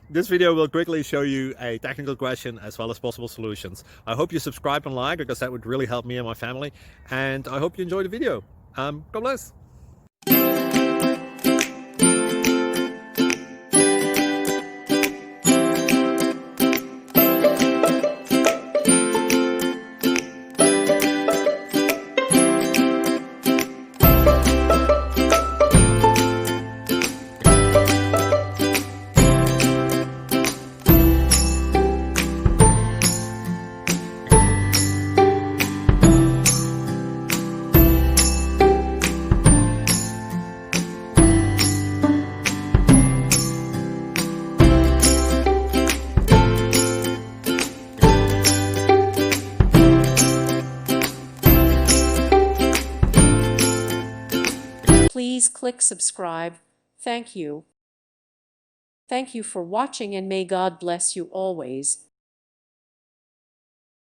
This video will quickly show you a technical question as well as possible solutions. I hope you subscribe and like, because that would really help me and my family. And I hope you enjoy the video. God bless. Please click subscribe. Thank you. Thank you for watching, and may God bless you always.